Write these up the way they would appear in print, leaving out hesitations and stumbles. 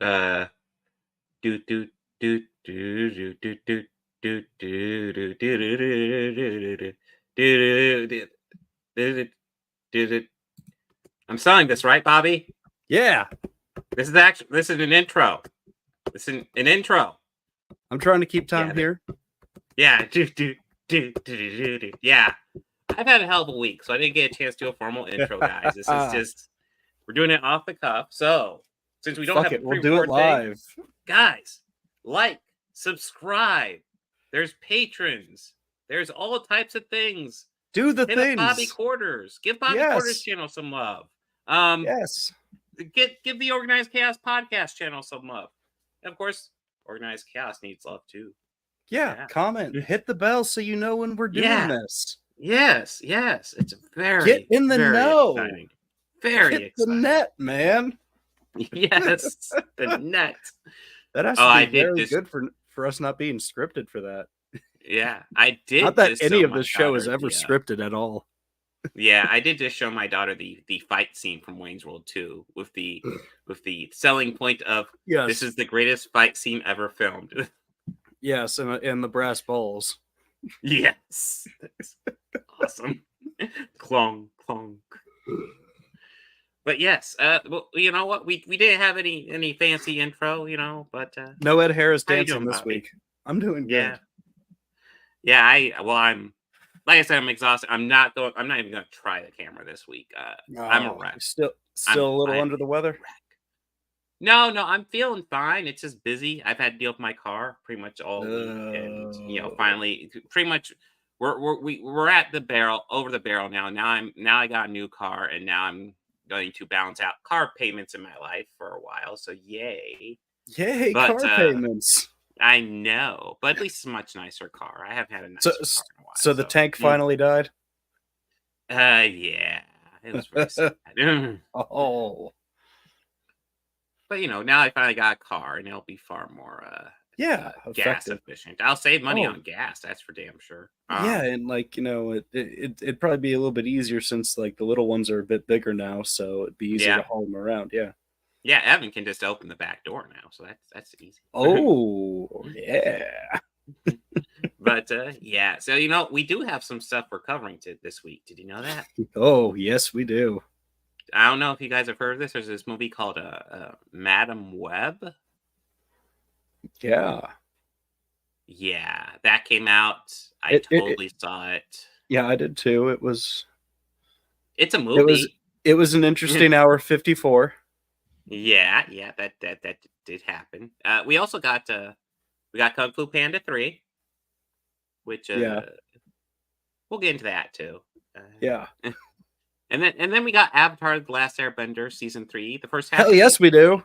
Uh, do do do do do do do do do do do do do do do. I'm selling this, right, Bobby? Yeah, This is an intro. This is an intro. I'm trying to keep time Yeah, here. yeah. Yeah. I've had a hell of a week, so I didn't get a chance to do a formal intro, guys. This is just we're doing it off the cuff. So since we don't Fuck have a it, we'll do it pre-record thing, live. guys, like, subscribe. There's patrons. There's all types of things. Do the Hit up Bobby things. Quarters. Give Bobby Quarters Yes. channel some love. Yes. Give the Organized Chaos podcast channel some love. And of course, Organized Chaos needs love too. Yeah. Comment. Hit the bell so you know when we're doing this. Yes. It's very Get in the very know. exciting. Very Hit exciting. the net, man. Yes, the net. That has to be very good for us not being scripted for that. Yeah, I did. Not that any of this show is ever scripted at all. Yeah, I did just show my daughter the fight scene from Wayne's World 2 with the selling point of this is the greatest fight scene ever filmed. Yes, and the brass balls. Yes, that's awesome. Clong, clong. But yes, well, you know what? We didn't have any fancy intro, but no Ed Harris dancing this week. I'm doing good. Yeah. I'm like I said, I'm exhausted. I'm not even going to try the camera this week. I'm a wreck. Still a little under the weather. No, I'm feeling fine. It's just busy. I've had to deal with my car pretty much all week, and finally, pretty much we're at the barrel, over the barrel now. Now I got a new car, and now I'm going to balance out car payments in my life for a while. So yay, car payments. I know, but at least it's a much nicer car. I haven't had a nicer car in a while. So the tank finally died? Yeah. It was very sad. Oh. But, now I finally got a car, and it'll be far more gas efficient. I'll save money on gas, that's for damn sure. Yeah, and, it'd probably be a little bit easier since, the little ones are a bit bigger now, so it'd be easier to haul them around, yeah. Yeah, Evan can just open the back door now, so that's easy. Oh, yeah. But, yeah, so, we do have some stuff we're covering this week. Did you know that? Oh, yes, we do. I don't know if you guys have heard of this. There's this movie called Madam Web. Yeah. Yeah, that came out. I totally saw it. Yeah, I did too. It's a movie. It was an interesting hour 54. Yeah, that did happen. We also got Kung Fu Panda 3, which we'll get into that too. Yeah. And then we got Avatar: The Last Airbender season 3, the first half. Hell yes, we do.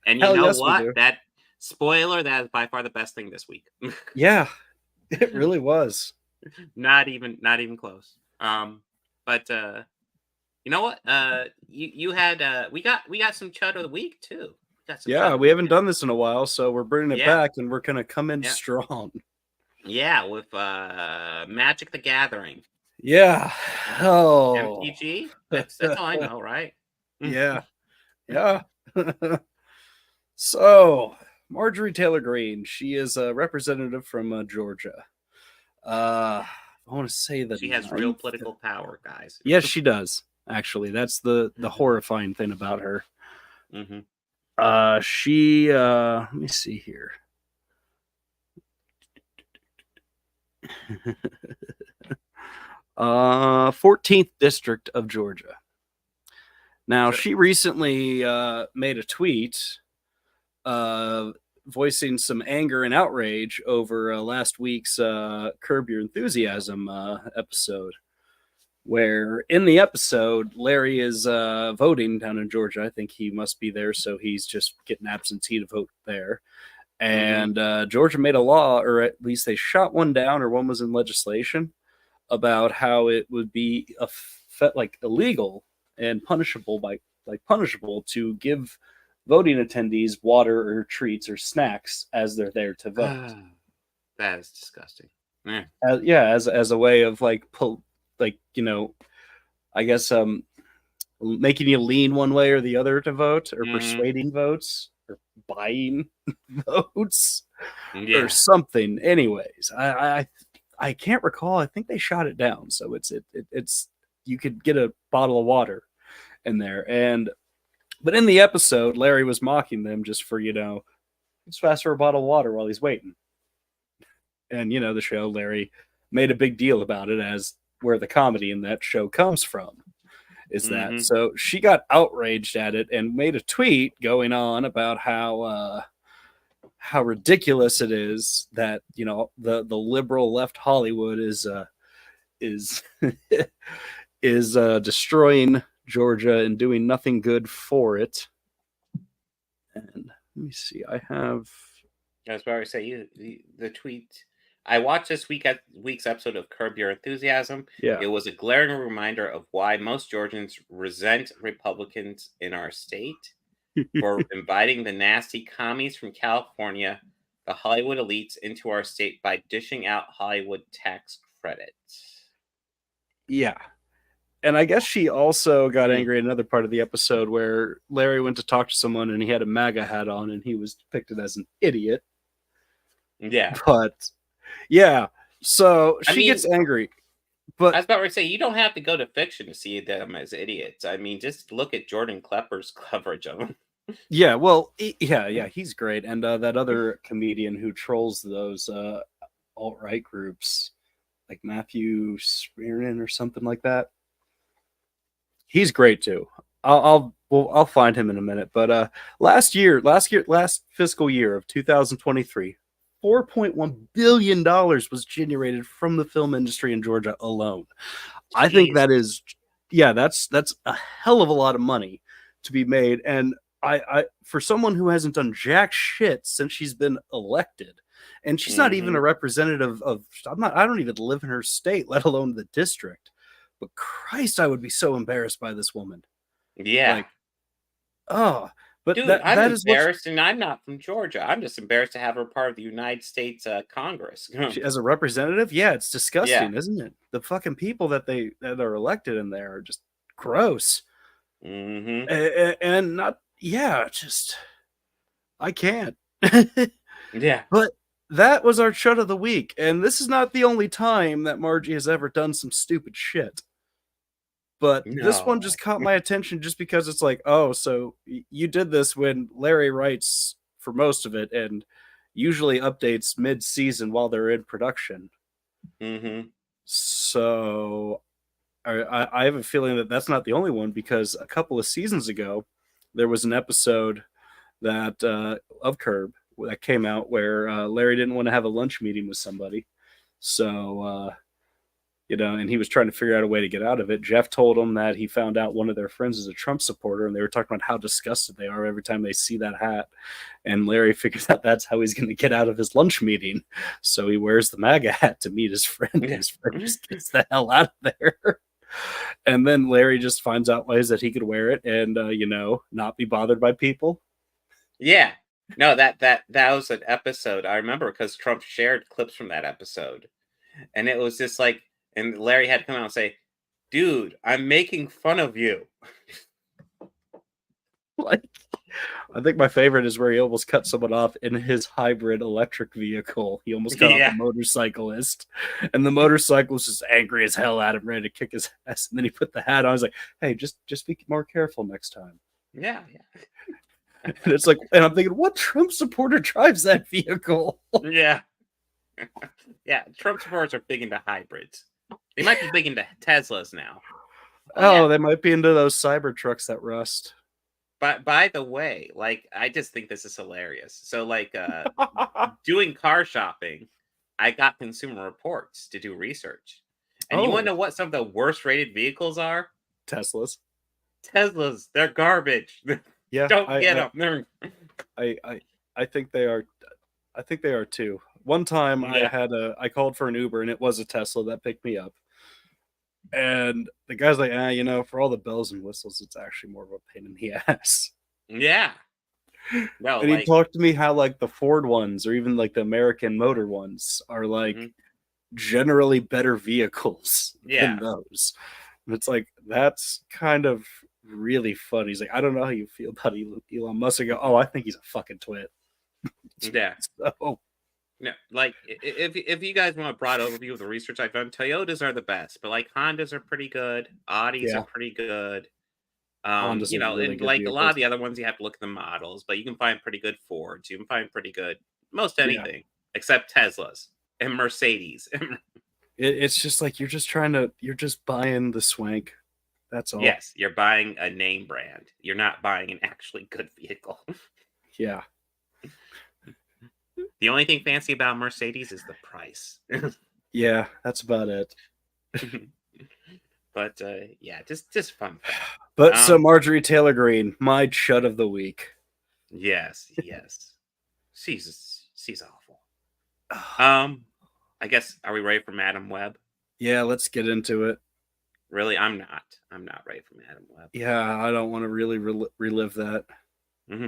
And you know what? That spoiler, that is by far the best thing this week. Yeah, it really was. Not even close. But you know what? You had we got some Chud of the Week too. We haven't done this in a while, so we're bringing it back, and we're gonna come in strong. Yeah, with Magic the Gathering. Yeah. Oh. MTG? That's all I know, right? Yeah. So, Marjorie Taylor Greene, she is a representative from Georgia. I want to say that she has real political power, guys. Yes, she does. Actually, that's the horrifying thing about her. Mm-hmm. She let me see here. 14th District of Georgia. Now, she recently made a tweet voicing some anger and outrage over last week's Curb Your Enthusiasm episode, where in the episode, Larry is voting down in Georgia. I think he must be there, so he's just getting absentee to vote there. And Georgia made a law, or at least they shot one down, or one was in legislation, about how it would be illegal and punishable to give voting attendees water or treats or snacks as they're there to vote. That is disgusting. As a way of I guess making you lean one way or the other to vote, or persuading votes, or buying votes or Yeah. something. Anyways, I can't recall. I think they shot it down, so it's you could get a bottle of water in there. And but in the episode, Larry was mocking them just for just fast for a bottle of water while he's waiting. And the show, Larry made a big deal about it as where the comedy in that show comes from. Is that Hmm. so? She got outraged at it and made a tweet going on about how ridiculous it is that the liberal left Hollywood is is destroying Georgia and doing nothing good for it. And let me see, I have That's why I say the tweet. I watched this week's episode of Curb Your Enthusiasm. yeah. It was a glaring reminder of why most Georgians resent Republicans in our state for inviting the nasty commies from California, the Hollywood elites, into our state by dishing out Hollywood tax credits. Yeah. And I guess she also got Mm, angry at another part of the episode where Larry went to talk to someone and he had a MAGA hat on and he was depicted as an idiot. yeah. But yeah, so I she mean, gets angry. I But was about to say, you don't have to go to fiction to see them as idiots. I mean, just look at Jordan Klepper's coverage of them. yeah, well, yeah, he's great. And that other comedian who trolls those alt-right groups, like Matthew Spearman or something like that, he's great too. I'll find him in a minute. But last fiscal year of 2023, $4.1 billion was generated from the film industry in Georgia alone. I think Jeez. that is, yeah, that's a hell of a lot of money to be made. And I for someone who hasn't done jack shit since she's been elected, and she's not even Hmm. a representative of, I don't even live in her state, let alone the district. But Christ, I would be so embarrassed by this woman. Yeah. Like, oh, but Dude, that I'm that is what embarrassed, and I'm not from Georgia. I'm just embarrassed to have her part of the United States Congress. she, as a representative, yeah, it's Yeah. disgusting, isn't it? The fucking people that are elected in there are just gross. Hmm. And not, yeah, just I can't. Yeah. But that was our shut of the week, and this is not the only time that Margie has ever done some stupid shit. But this one No. just caught my attention just because it's like, oh, so you did this when Larry writes for most of it and usually updates mid-season while they're in production. Hmm. So I have a feeling that that's not the only one, because a couple of seasons ago there was an episode that of Curb that came out where Larry didn't want to have a lunch meeting with somebody, so and he was trying to figure out a way to get out of it. Jeff told him that he found out one of their friends is a Trump supporter, and they were talking about how disgusted they are every time they see that hat. And Larry figures out that's how he's going to get out of his lunch meeting. So he wears the MAGA hat to meet his friend, and Yeah. his friend just gets the hell out of there. And then Larry just finds out ways that he could wear it and, not be bothered by people. Yeah. No, that was an episode I remember because Trump shared clips from that episode, and it was just like, and Larry had to come out and say, "Dude, I'm making fun of you." Like, I think my favorite is where he almost cut someone off in his hybrid electric vehicle. He almost cut off a Yeah. motorcyclist, and the motorcyclist is angry as hell at him, ready to kick his ass. And then he put the hat on. I was like, "Hey, just be more careful next time." Yeah. And it's like, and I'm thinking, what Trump supporter drives that vehicle? Yeah. Yeah. Trump supporters are big into hybrids. They might be big into Teslas now. Oh yeah. Oh, they might be into those cyber trucks that rust. But by the way, like, I just think this is hilarious. So, like, doing car shopping, I got Consumer Reports to do research. And you want to Oh, know what some of the worst rated vehicles are? Teslas. Teslas. They're garbage. Yeah, Don't get them. I I think they are. I think they are too. One time Yeah. I called for an Uber and it was a Tesla that picked me up. And the guy's like, for all the bells and whistles, it's actually more of a pain in the ass. Yeah. No, And he like, talked to me how like the Ford ones or even like the American Motor ones are like mhm, generally better vehicles than yeah. those. And it's like that's kind of really funny. He's like, I don't know how you feel about Elon Musk. I go, oh, I think he's a fucking twit. Yeah. So, No, like if you guys want a broad overview of the research I've done, Toyotas are the best, but like Hondas are pretty good, Audis are yeah, pretty good. Hondas are really And good like a lot of vehicles. the other ones, you have to look at the models, but you can find pretty good Fords. You can find pretty good most Yeah, anything except Teslas and Mercedes. it's just like you're just buying the swank. That's all. Yes, you're buying a name brand. You're not buying an actually good vehicle. Yeah, The only thing fancy about Mercedes is the price. yeah, that's about it. But yeah, just fun fact. But so Marjorie Taylor Greene, my chud of the week. Yes, yes. She's awful. I guess are we ready for Madam Web? Yeah, let's get into it. Really, I'm not. I'm not ready for Madam Web. Yeah, I don't want to really relive that. Mm-hmm.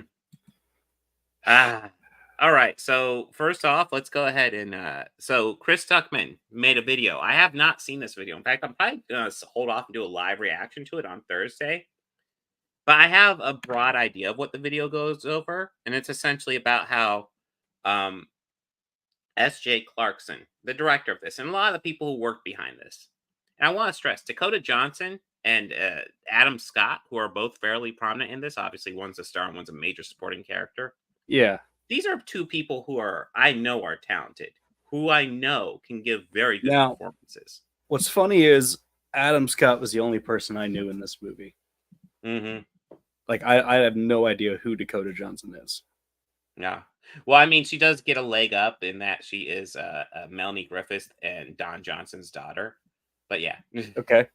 All right. So first off, let's go ahead and so Chris Tuckman made a video. I have not seen this video. In fact, I'm probably gonna hold off and do a live reaction to it on Thursday. But I have a broad idea of what the video goes over, and it's essentially about how um, S.J. Clarkson, the director of this, and a lot of the people who work behind this. And I want to stress Dakota Johnson and Adam Scott, who are both fairly prominent in this. Obviously, one's a star and one's a major supporting character. Yeah. These are two people who I know are talented, who I know can give very good performances. What's funny is Adam Scott was the only person I knew in this movie. Mm-hmm. Like, I have no idea who Dakota Johnson is. Yeah. Well, I mean, she does get a leg up in that she is Melanie Griffith and Don Johnson's daughter. But yeah. Okay.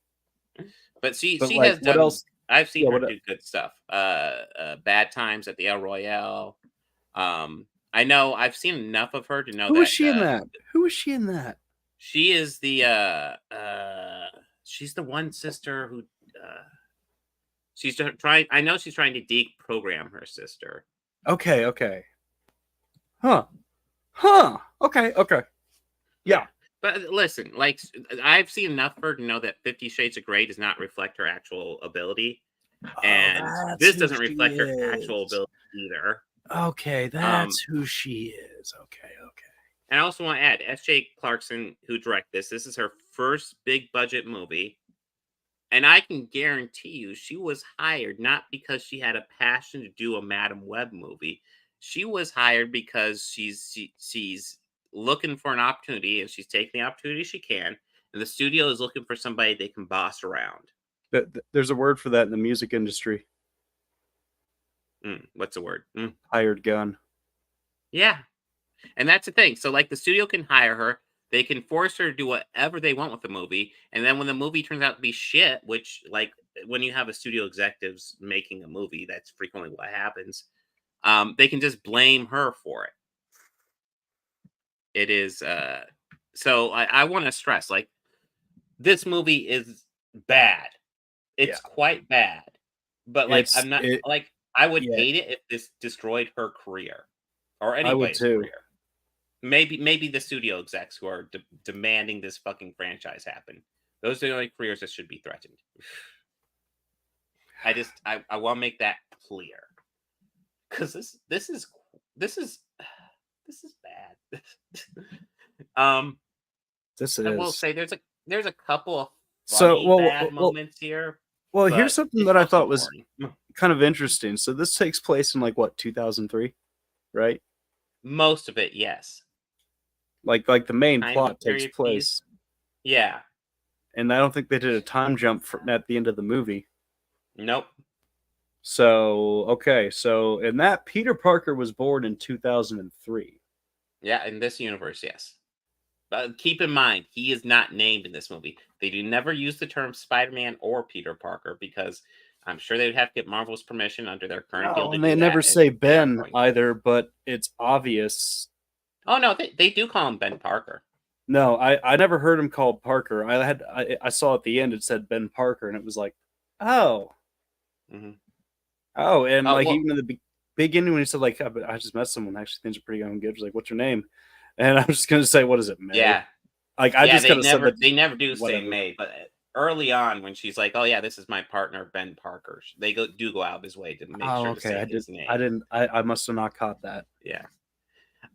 But she like, has done. else? I've seen her do good stuff. Bad Times at the El Royale. I know I've seen enough of her to know Who that. Was she in that? Who was she in that? She is the she's the one sister who she's trying. I know she's trying to deprogram her sister. Okay. Huh. Okay. Yeah. But listen, like I've seen enough of her to know that 50 Shades of Grey does not reflect her actual ability. And this doesn't reflect her actual ability either. Okay, that's who she is. Okay. And I also want to add, S.J. Clarkson, who directed this is her first big budget movie. And I can guarantee you she was hired not because she had a passion to do a Madam Web movie. She was hired because she's looking for an opportunity, and she's taking the opportunity she can. And the studio is looking for somebody they can boss around. There's a word for that in the music industry. What's the word? Hired gun. Yeah. And that's the thing. So, like, the studio can hire her. They can force her to do whatever they want with the movie. And then when the movie turns out to be shit, which, like, when you have a studio executives making a movie, that's frequently what happens. They can just blame her for it. It is. So I want to stress, like, this movie is bad. It's quite bad. But, like, I'm not, like, I would hate it if this destroyed her career or anybody's career. Maybe the studio execs who are demanding this fucking franchise happen. Those are the only careers that should be threatened. I want to make that clear, because this is bad. I will say there's a couple of funny moments here. Well, here's something that I thought was kind of interesting. So this takes place in, like, what, 2003, right? Most of it, yes. Like the main plot takes place. Yeah. And I don't think they did a time jump at the end of the movie. Nope. So, okay. So, in that, Peter Parker was born in 2003. Yeah, in this universe, yes. But keep in mind, he is not named in this movie. They do never use the term Spider-Man or Peter Parker, because I'm sure they would have to get Marvel's permission under their current deal. And they never say Ben either, but it's obvious. Oh no, they do call him Ben Parker. No, I never heard him called Parker. I saw at the end it said Ben Parker, and it was like, oh, and like, even in the beginning when he said, like, I just met someone, actually things are pretty good. Like, what's your name? And I was just gonna say, what is it, May? Yeah. Like, I just they never do say May, but early on when she's like, "Oh yeah, this is my partner Ben Parker." They do go out of his way to make Oh, sure to okay. say I did. his I name. didn't. I must have not caught that. Yeah.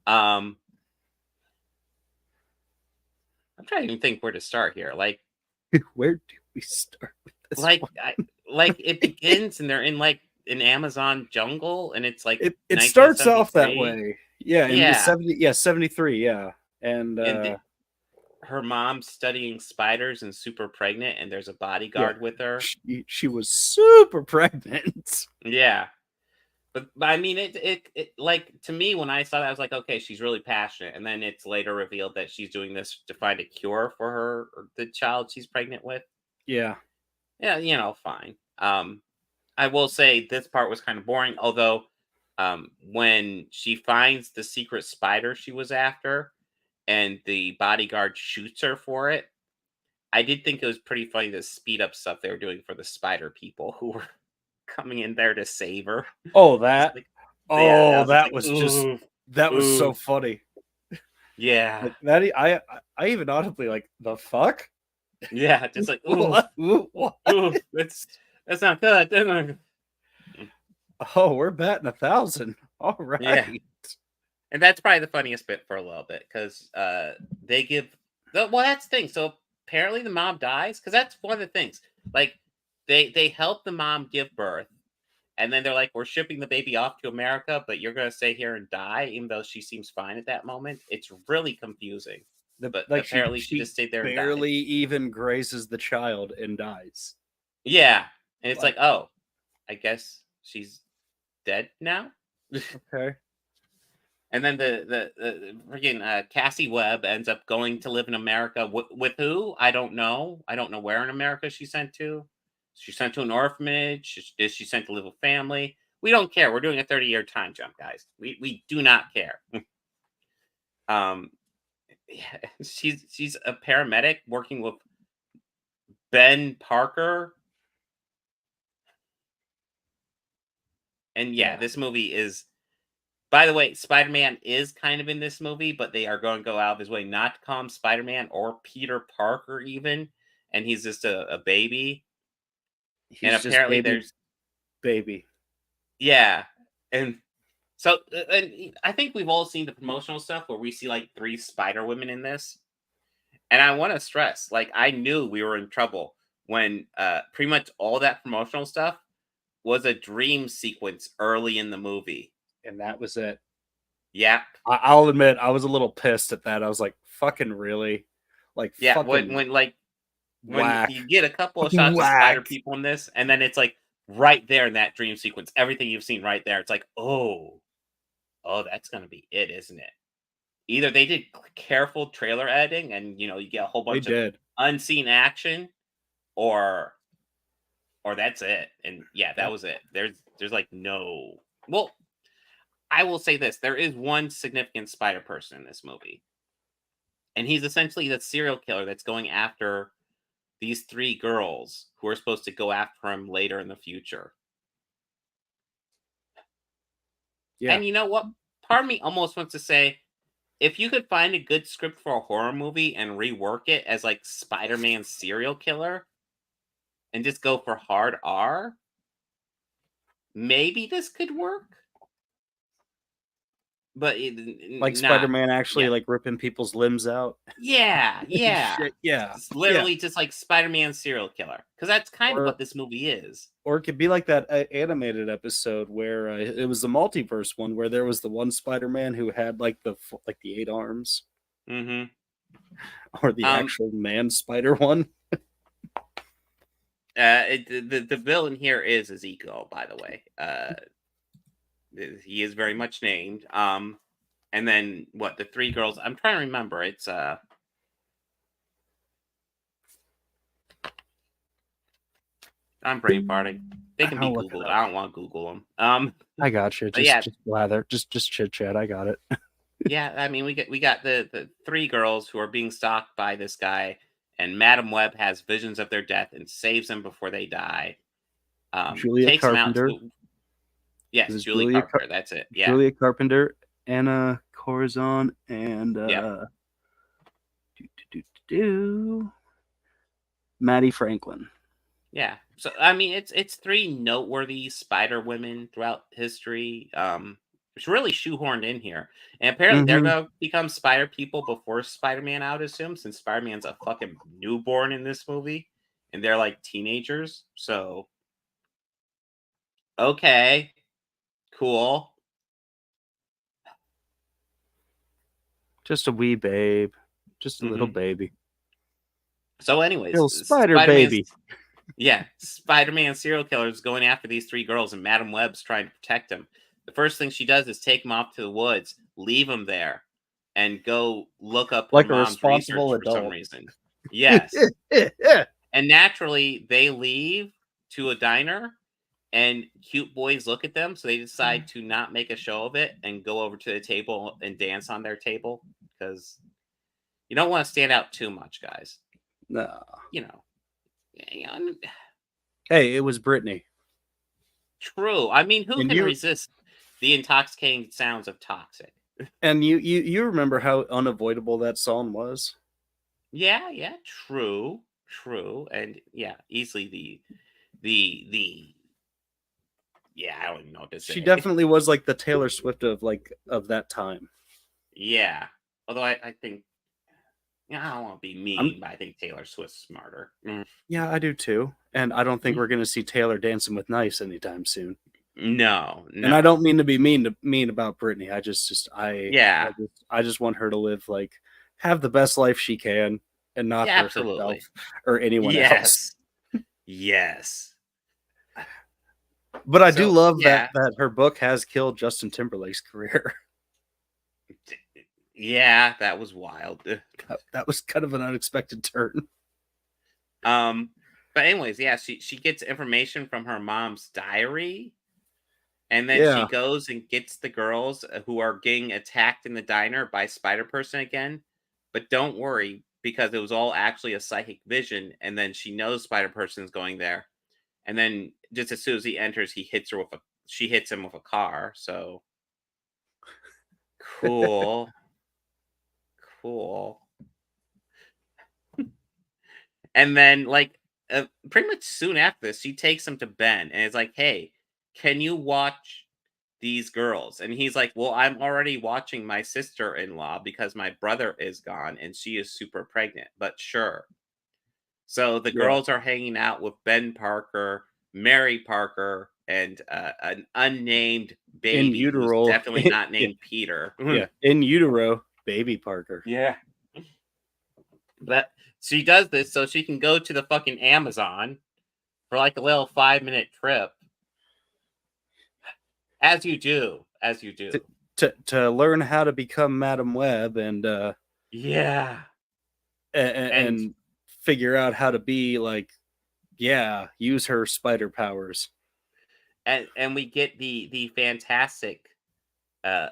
Um, I'm trying to even think where to start here. Where do we start with this Like one? I like it begins and they're in like an Amazon jungle and it's like It starts off that 1973. way. Yeah, in the Yeah. 73. Yeah, and And her mom's studying spiders and super pregnant and there's a yeah, bodyguard with her. she was super pregnant. Yeah. But I mean it like to me when I saw that I was like, okay, she's really passionate. And then it's later revealed that she's doing this to find a cure for her or the child she's pregnant with. Yeah, Yeah, fine. I will say this part was kind of boring, although when she finds the secret spider she was after and the bodyguard shoots her for it, I did think it was pretty funny the speed up stuff they were doing for the spider people who were coming in there to save her. oh, Just that. like, yeah, I Oh, was just that like, was just ooh, that was so ooh, funny. yeah, Like that, I even audibly like the fuck. yeah, just like, ooh, What? What? ooh, that's not good. That's not good. Oh, we're batting 1,000. All Yeah. right. And that's probably the funniest bit for a little bit because they give well, that's the thing. So apparently the mom dies because that's one of the things. Like they help the mom give birth, and then they're like, "We're shipping the baby off to America, but you're gonna stay here and die," even though she seems fine at that moment. It's really confusing. But Like apparently she she just stayed there and died. barely even grazes the child and dies. Yeah, and it's like, Like, oh, I guess she's dead now. okay. And then the freaking Cassie Webb ends up going to live in America with who? I don't know. I don't know where in America she's sent to. She's sent to an orphanage. Is she sent to live with family? We don't care. We're doing a 30-year time jump, guys. We do not care. um, yeah, she's a paramedic working with Ben Parker, and yeah, Yeah. this movie is. By the way, Spider-Man is kind of in this movie, but they are going to go out of his way not to call him Spider-Man or Peter Parker even, and he's just a baby. And He's just apparently there's baby. yeah, and so and I think we've all seen the promotional stuff where we see like 3 Spider Women in this, and I want to stress, like I knew we were in trouble when pretty much all that promotional stuff was a dream sequence early in the movie. And that was it. Yep. I'll admit I was a little pissed at that. I was like, fucking really? Like Yeah, fucking when whack. you get a couple of shots of spider Whack. people in this, and then it's like right there in that dream sequence, everything you've seen right there. It's like, oh, that's gonna be it, isn't it? Either they did careful trailer editing, and you get a whole They bunch of did. unseen action, or that's it. And yeah, that Yep. was it. There's like no. Well, I will say this: there is one significant spider person in this movie, and he's essentially the serial killer that's going after these 3 girls who are supposed to go after him later in the future. Yeah. And you know what? Part of me almost wants to say, if you could find a good script for a horror movie and rework it as like Spider-Man serial killer and just go for hard R, maybe this could work. But Like not. Spider-Man actually Yeah. like ripping people's limbs out. Yeah, yeah. Shit. Yeah. It's Yeah. literally just like Spider-Man serial killer because that's kind of Or what this movie is. or it could be like that animated episode where it was the multiverse one where there was the one Spider-Man who had like the 8 arms, Mhm. or the Um actual man spider one. the villain here is Ezekiel, by the way. He is very much named. And then what? The 3 girls. I'm trying to remember. It's I'm brain farting. They can be I'll look it Googled. up. I don't want to Google them. I got you. But yeah, Just lather. Just chit chat. I got it. yeah. I mean, we got the 3 girls who are being stalked by this guy, and Madam Web has visions of their death and saves them before they die. Julia Takes them out Carpenter. to yes, This is Julie Carpenter. That's it. Yeah, Julia Carpenter, Anna Corazon, and yeah. do, do, do, do, Maddie Franklin. Yeah. So I mean, it's three noteworthy Spider Women throughout history. It's really shoehorned in here, and apparently they're Mm-hmm. gonna become Spider people before Spider Man. I would assume, since Spider Man's a fucking newborn in this movie, and they're like teenagers. So okay, cool. Just a wee babe. Just a little Hmm. baby. So, anyways, Little spider baby. Spider Man serial killer is going after these three girls, and Madam Web's trying to protect them. The first thing she does is take them off to the woods, leave them there, and go look up her Like a mom's research responsible for some adult. reason. Yes. And naturally, they leave to a diner, and cute boys look at them, so they decide to not make a show of it and go over to the table and dance on their table because you don't want to stand out too much, guys. No. You know, you know, Hey, it was Britney. true. I mean, who And can you resist the intoxicating sounds of Toxic? you remember how unavoidable that song was? Yeah, yeah, true, true, and yeah, easily the yeah, I don't even know what to She say. definitely was like the Taylor Swift of that time. Yeah, although I think yeah, I don't want to be I'm mean, but I think Taylor Swift's smarter. Mm. Yeah, I do too. And I don't think we're gonna see Taylor dancing with knives anytime soon. No, And I don't no, mean to be mean about Britney. yeah, I just want her to live like have the best life she can and not yeah, hurt herself absolutely, or anyone else. yes, yes. But I do So love yeah, that her book has killed Justin Timberlake's career. yeah, that was wild. That was kind of an unexpected turn. Um, but anyways, yeah, she gets information from her mom's diary, and then she Yeah. goes and gets the girls who are getting attacked in the diner by Spider Person again. But don't worry, because it was all actually a psychic vision, and then she knows Spider Person's going there. And then just as soon as he enters, she hits him with a car. So cool. Cool. And then, like, pretty much soon after this, she takes him to Ben and is like, "Hey, can you watch these girls?" And he's like, "Well, I'm already watching my sister-in-law because my brother is gone and she is super pregnant, but sure." So the Yeah. girls are hanging out with Ben Parker, Mary Parker, and an unnamed In baby who's utero. definitely not Yeah. named Peter. Yeah. In utero, baby Parker. Yeah. But she does this so she can go to the fucking Amazon for like a little 5-minute trip, as you do, as you To, do. to learn how to become Madam Web Yeah, and and figure out how to be like, yeah, use her spider powers. and we get the fantastic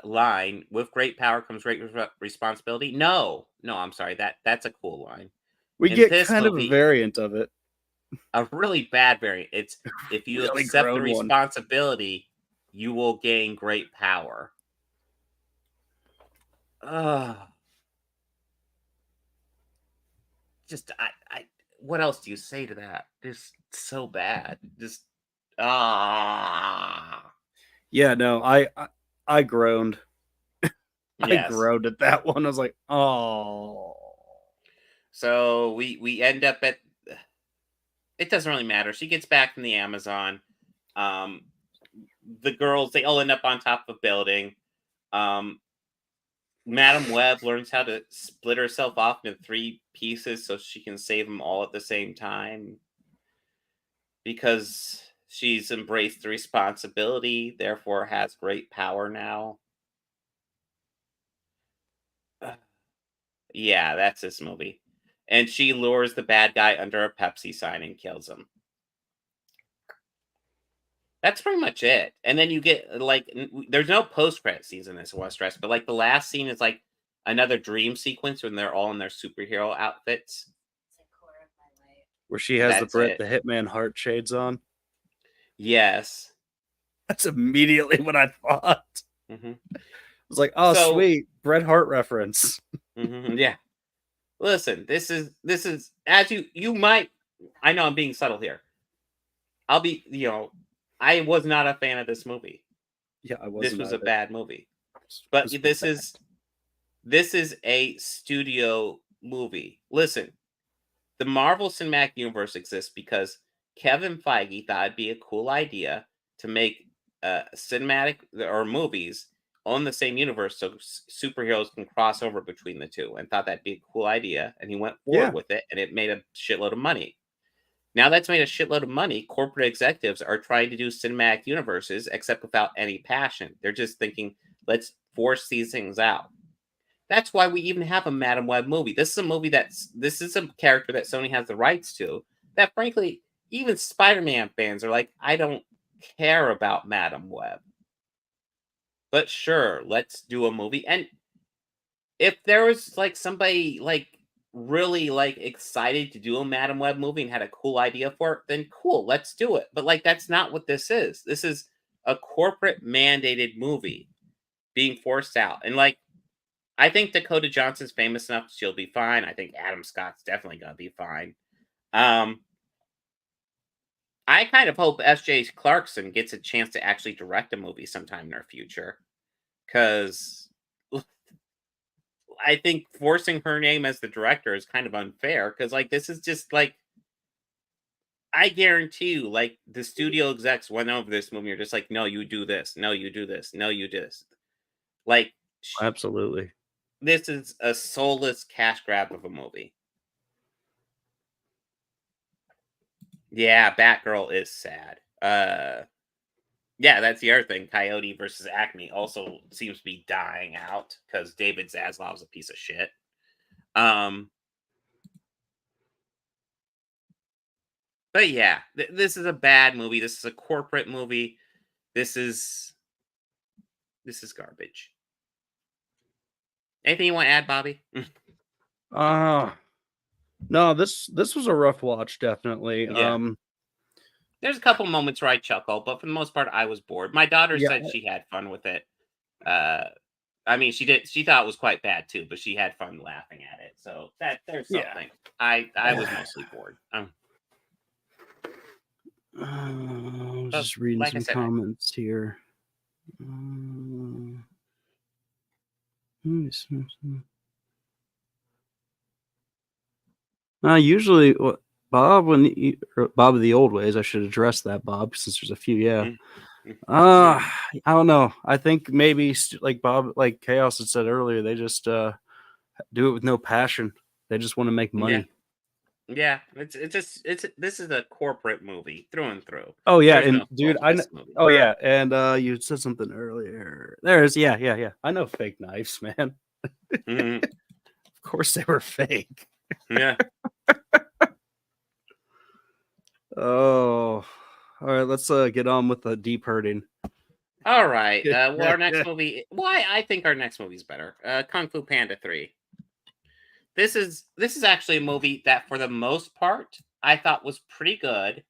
line: "With great power comes great responsibility." No, no, I'm sorry, that's a cool line. We In get this kind of a movie, variant of it. a really bad variant. It's if you Really accept the grown one. responsibility, you will gain great power. Ugh. Just I what else do you say to that? Just so bad. Just ah Yeah, no, I groaned. I yes. groaned at that one. I was like, oh. So we end up at it doesn't really matter. She gets back from the Amazon. Um the girls they all end up on top of a building. Um Madam Web learns how to split herself off into three pieces so she can save them all at the same time because she's embraced the responsibility, therefore has great power now. Yeah, that's this movie. And she lures the bad guy under a Pepsi sign and kills him. That's pretty much it. And then you get like there's no post credit scenes in this one stress, but like the last scene is like another dream sequence when they're all in their superhero outfits. Where she has the That's Brett it. the Hitman heart shades on. Yes. That's immediately what I thought. Hmm. I was like, oh So sweet, Bret Hart reference. yeah. Listen, this is as you might I know I'm being subtle here. I'll be, I was not a fan of this movie. Yeah, I This wasn't was a either. bad movie. It But was this bad. is a studio movie. Listen, the Marvel Cinematic Universe exists because Kevin Feige thought it'd be a cool idea to make cinematic or movies on the same universe so superheroes can cross over between the two, and thought that'd be a cool idea. And he went forward Yeah, with it, and it made a shitload of money. Now that's made a shitload of money. Corporate executives are trying to do cinematic universes, except without any passion. They're just thinking, let's force these things out. That's why we even have a Madam Web movie. This is a character that Sony has the rights to. That frankly, even Spider-Man fans are like, I don't care about Madam Web. But sure, let's do a movie. And if there was like somebody like really like excited to do a Madam Web movie and had a cool idea for it, then cool, let's do it. But like that's not what this is. This is a corporate mandated movie being forced out. And like I think Dakota Johnson's famous enough; she'll be fine. I think Adam Scott's definitely gonna be fine. Um, I kind of hope S.J. Clarkson gets a chance to actually direct a movie sometime in our future, because I think forcing her name as the director is kind of unfair. Because like this is just like I guarantee you, like the studio execs went over this movie. You're just like, no, you do this. No, you do this. No, you do this. Like absolutely. this is a soulless cash grab of a movie. Yeah, Batgirl is sad. Yeah, that's the other thing. Coyote versus Acme also seems to be dying out because David Zaslav's a piece of shit. Um, but yeah, this is a bad movie. This is a corporate movie. This is garbage. Anything you want to add, Bobby? Uh no, this was a rough watch, definitely. Yeah, there's a couple moments where I chuckle, but for the most part, I was bored. My daughter Yeah, said she had fun with it. Uh, I mean, she did. She thought it was quite bad too, but she had fun laughing at it. So that there's yeah. something. I was mostly bored. But Just reading like I some said, comments here. Um, usually, Bob, Bob of the old ways, I should address that, Bob, since there's a few. Yeah. mm, mm, Uh, yeah, I don't know. I think maybe like Bob, like Chaos had said earlier, they just do it with no passion. They just want to make yeah, money. yeah. It's this is a corporate movie through and through. Oh yeah, There's and no dude, soul to this movie. oh yeah, and you said something earlier. There's yeah. I know fake knives, man. Mhm, Of course they were fake. yeah. Oh, all right. Let's get on with the deep hurting. All right. Well, our next movie. Why I think our next movie's better. Kung Fu Panda 3. This is actually a movie that, for the most part, I thought was pretty good,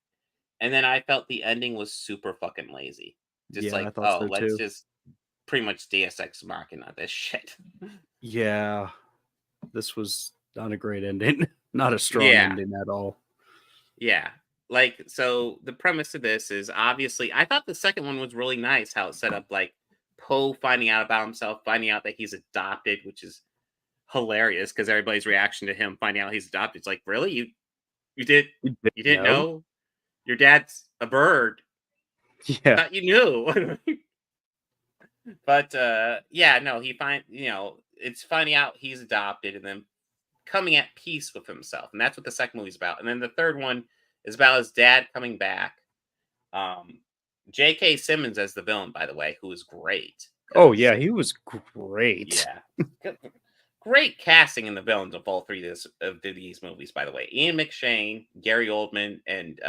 and then I felt the ending was super fucking lazy. Just Yeah, I like, thought oh, so let's too. just pretty much Deus Ex Machina this shit. Yeah, this was not a great ending. Not a strong Yeah, ending at all. yeah. Like, so the premise of this is obviously, I thought the second one was really nice. How it set up like Poe finding out about himself, finding out that he's adopted, which is hilarious because everybody's reaction to him finding out he's adopted. It's like, really, you did You you didn't didn't know? know your dad's a bird? I Yeah. thought you knew. But yeah, no, he it's finding out he's adopted and then coming at peace with himself, and that's what the second movie's about. And then the third one is about his dad coming back. um J.K. Simmons as the villain, by the way, who is great Oh because yeah, he was great. yeah, G- great casting in the villains of all three of these movies, by the way. Ian McShane, Gary Oldman, and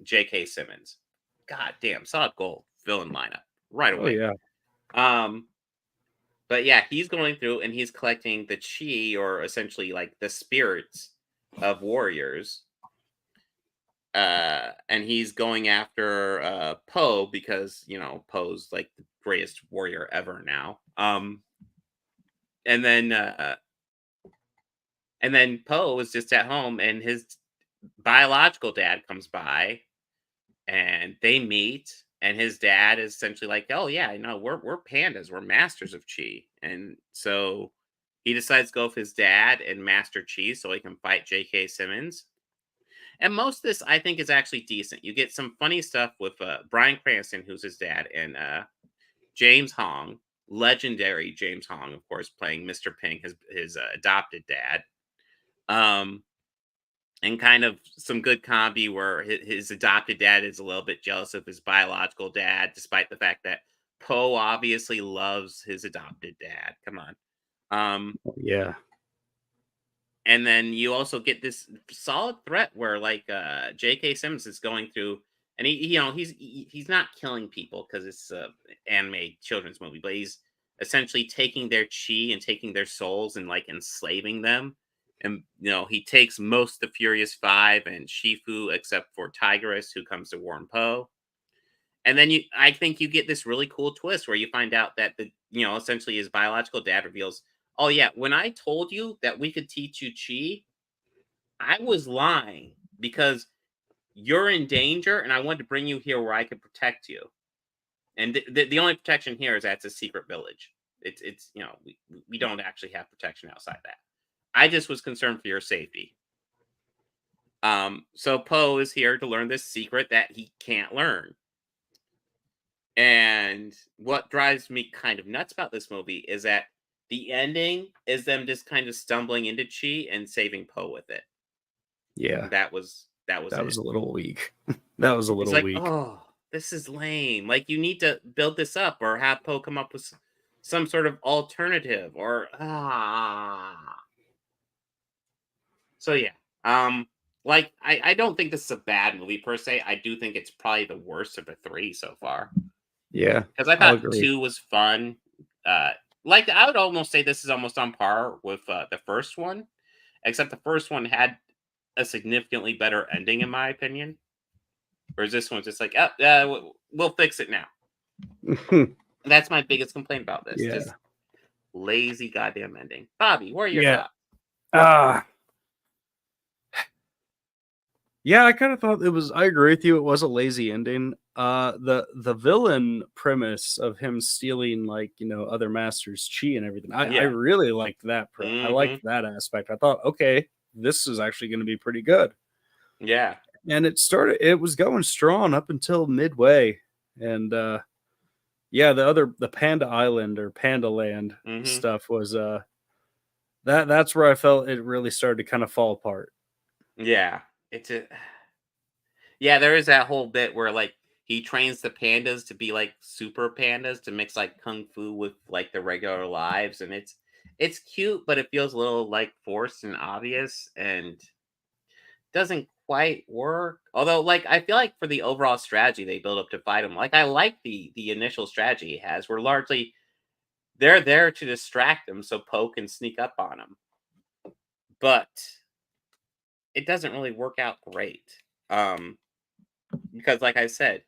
J.K. Simmons. God damn, solid gold villain lineup right Oh away. yeah. um But yeah, he's going through and he's collecting the chi, or essentially like the spirits of warriors. And he's going after Poe because Poe's like the greatest warrior ever now. And then Poe is just at home, and his biological dad comes by and they meet, and his dad is essentially like, "Oh yeah, I know we're pandas, we're masters of chi," and so he decides to go with his dad and master chi so he can fight J.K. Simmons. And most of this, I think, is actually decent. You get some funny stuff with Bryan Cranston, who's his dad, and James Hong, legendary James Hong, of course, playing Mr. Ping, his adopted dad. Um, and kind of some good comedy where his adopted dad is a little bit jealous of his biological dad, despite the fact that Poe obviously loves his adopted dad. Come on. Um, Yeah. and then you also get this solid threat where like J.K. Simmons is going through, and he's not killing people because it's a anime children's movie, but he's essentially taking their chi and taking their souls and like enslaving them. And he takes most of the Furious Five and Shifu except for Tigress, who comes to warn Poe. And then I think you get this really cool twist where you find out that essentially his biological dad reveals, "Oh yeah, when I told you that we could teach you chi, I was lying because you're in danger, and I wanted to bring you here where I could protect you. And the only protection here is that it's a secret village. We don't actually have protection outside that. I just was concerned for your safety." So Poe is here to learn this secret that he can't learn. And what drives me kind of nuts about this movie is that the ending is them just kind of stumbling into chi and saving Poe with it. Yeah. That was That was it. a little weak. That was a It's little like, weak. oh, this is lame. Like you need to build this up or have Poe come up with some sort of alternative or So yeah. Um like I don't think this is a bad movie per se. I do think it's probably the worst of the three so far. Yeah, Because I I'll thought agree. 2 was fun. Like, I would almost say this is almost on par with, the first one, except the first one had a significantly better ending, in my opinion, whereas this one's just like, "Oh, we'll fix it now." That's my biggest complaint about this, just Yeah. lazy goddamn ending. Bobby, what are your Yeah. thoughts? Ah, yeah, I kind of thought it was I agree with you, it was a lazy ending. The villain premise of him stealing like, other masters' chi and everything. I Yeah. really liked I liked Mhm. that aspect. I thought, okay, this is actually going to be pretty good. Yeah. And it was going strong up until midway. And yeah, the Panda Island or Panda Land Mhm. stuff was that's where I felt it really started to kind of fall apart. Yeah. It's a Yeah, there is that whole bit where like he trains the pandas to be like super pandas to mix like kung fu with like their regular lives, and it's cute, but it feels a little like forced and obvious and doesn't quite work. Although like I feel like for the overall strategy they build up to fight him, like I like the initial strategy he has where largely they're there to distract him so Poe can sneak up on him. But it doesn't really work out great. Um because like I said,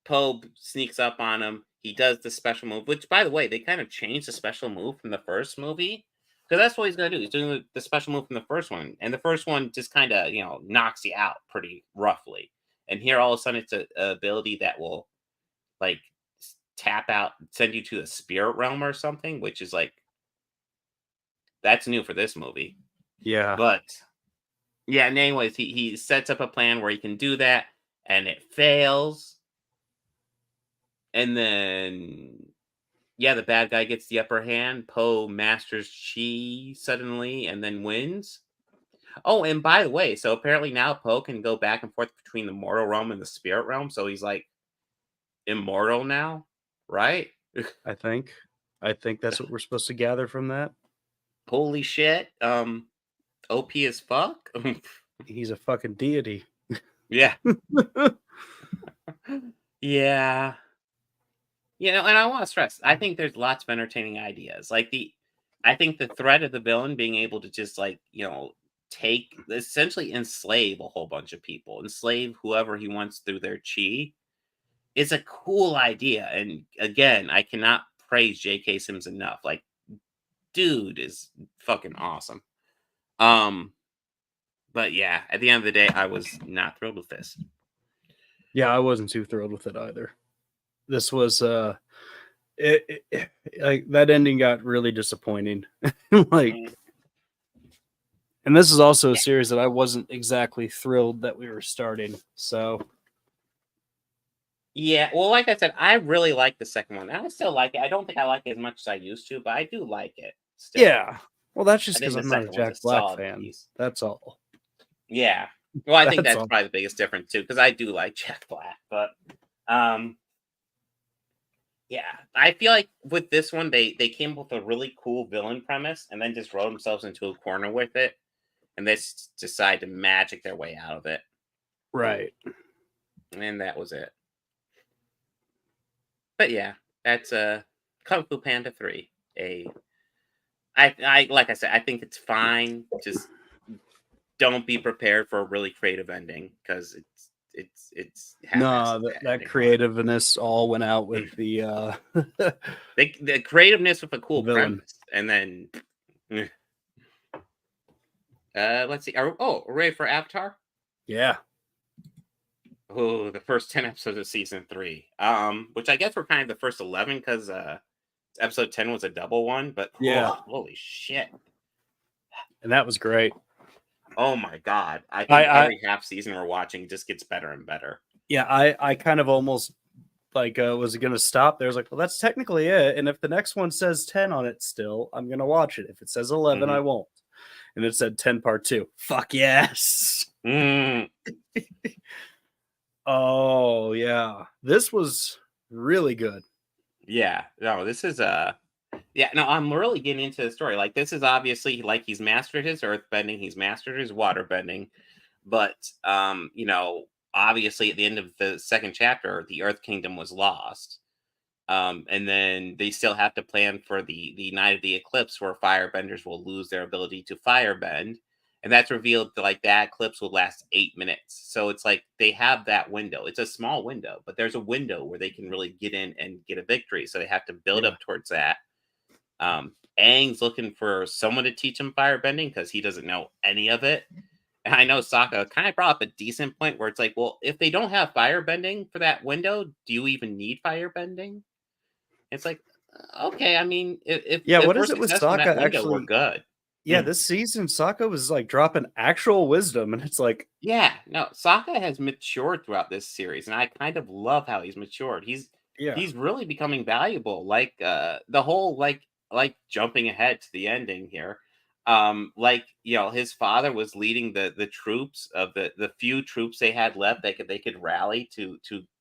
Poe sneaks up on him. He does the special move, which, by the way, they kind of changed the special move from the first movie because that's what he's gonna do. He's doing the special move from the first one, and the first one just kind of knocks you out pretty roughly. And here, all of a sudden, it's a ability that will like tap out, send you to the spirit realm or something, which is like that's new for this movie. Yeah. But yeah, and anyways, he sets up a plan where he can do that, and it fails, and then yeah, the bad guy gets the upper hand. Poe masters Chi suddenly and then wins. Oh, and by the way, so apparently now Poe can go back and forth between the mortal realm and the spirit realm. So he's like immortal now, right? I think. I think that's what we're supposed to gather from that. Holy shit. OP as fuck. He's a fucking deity. Yeah. Yeah. And I want to stress, I think there's lots of entertaining ideas. I think the threat of the villain being able to just like, take essentially enslave a whole bunch of people, enslave whoever he wants through their chi is a cool idea. And again, I cannot praise J.K. Sims enough. Like, dude is fucking awesome. Um, But yeah, at the end of the day, I was not thrilled with this. Yeah, I wasn't too thrilled with it either. This was like that ending got really disappointing. Like, Mm. and this is also a Yeah. series that I wasn't exactly thrilled that we were starting. So Yeah, well, like I said, I really like the second one. I still like it. I don't think I like it as much as I used to, but I do like it still. yeah, well, that's I just because think the I'm not a second one's a Jack Black solid fan. piece. That's all. Yeah. Well, I think That's that's all. probably the biggest difference too, because I do like Jack Black, but um yeah, I feel like with this one they came up with a really cool villain premise and then just wrote themselves into a corner with it, and they decide to magic their way out of it, Right. and that was it. But yeah, that's Kung Fu Panda 3. A I like I said, I think it's fine. Just don't be prepared for a really creative ending because it's No, half-assed that, that that ending part. creativeness all went out with the The creativeness with a cool villain. premise, and then let's see. We're ready for Avatar. Yeah. Oh, the first 10 episodes of season 3. Which I guess were kind of the first 11 because episode 10 was a double one. But Yeah. oh, holy shit! And that was great. Oh my god! I think I every half season we're watching just gets better and better. yeah, I kind of almost like was gonna stop there. I was like, well, that's technically it. And if the next one says 10 on it still, I'm gonna watch it. If it says 11, Hmm. I won't. And it said 10 part 2. Fuck yes. Mm, Oh yeah. This was really good. yeah. No, this is yeah, no, I'm really getting into the story. Like, this is obviously like he's mastered his earth bending, he's mastered his water bending, but obviously at the end of the second chapter, the Earth Kingdom was lost. And then they still have to plan for the night of the eclipse where firebenders will lose their ability to firebend. And that's revealed that like that eclipse will last 8 minutes. So it's like they have that window. It's a small window, but there's a window where they can really get in and get a victory. So they have to build Yeah. up towards that. Aang's looking for someone to teach him firebending because he doesn't know any of it. And I know Sokka kind of brought up a decent point where it's like, well, if they don't have firebending for that window, do you even need firebending? It's like, okay, I mean, Yeah, if what we're is it with successful in that Sokka window, we're actually? good. Yeah, this season Sokka was like dropping actual wisdom, and it's like, Yeah, no, Sokka has matured throughout this series, and I kind of love how he's matured. yeah, He's really becoming valuable. Like the whole like jumping ahead to the ending here. Like his father was leading the troops of the few troops they had left they could rally to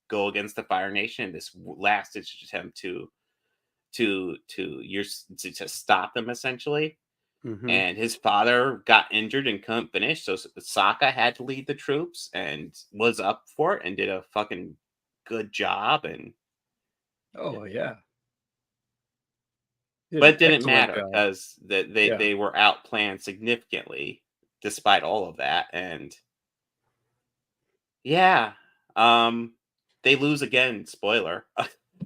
go against the Fire Nation in this last ditch attempt to stop them essentially. hmm, And his father got injured and couldn't finish, so Sokka had to lead the troops and was up for it and did a fucking good job. And oh yeah, he did but an it didn't excellent matter job. because they Yeah, they were outplanned significantly despite all of that. And yeah, um, they lose again. Spoiler.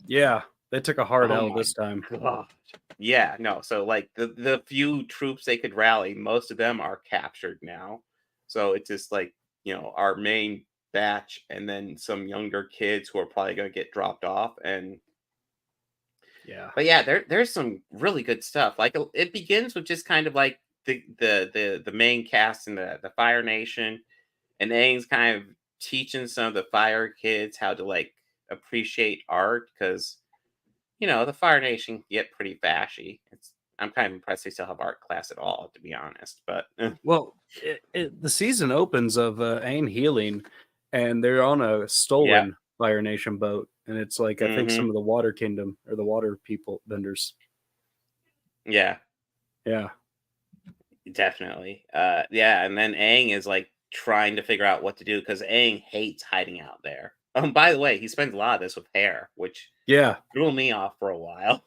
yeah, they took a hard Oh L my this time. god. Yeah, no. So like the few troops they could rally, most of them are captured now. So it's just like, our main batch and then some younger kids who are probably going to get dropped off. And Yeah, but yeah, there's some really good stuff. Like it begins with just kind of like the main cast in the Fire Nation, and Aang's kind of teaching some of the fire kids how to like appreciate art because the Fire Nation can get pretty fashy. I'm kind of impressed they still have art class at all, to be honest. But well, the season opens of Aang healing, and they're on a yeah, stolen Fire Nation boat, and it's like I think some hmm, of the Water Kingdom or the Water People vendors. yeah, Yeah, definitely. Yeah, and then Aang is like trying to figure out what to do because Aang hates hiding out there. By the way, he spends a lot of this with hair, which yeah, threw me off for a while.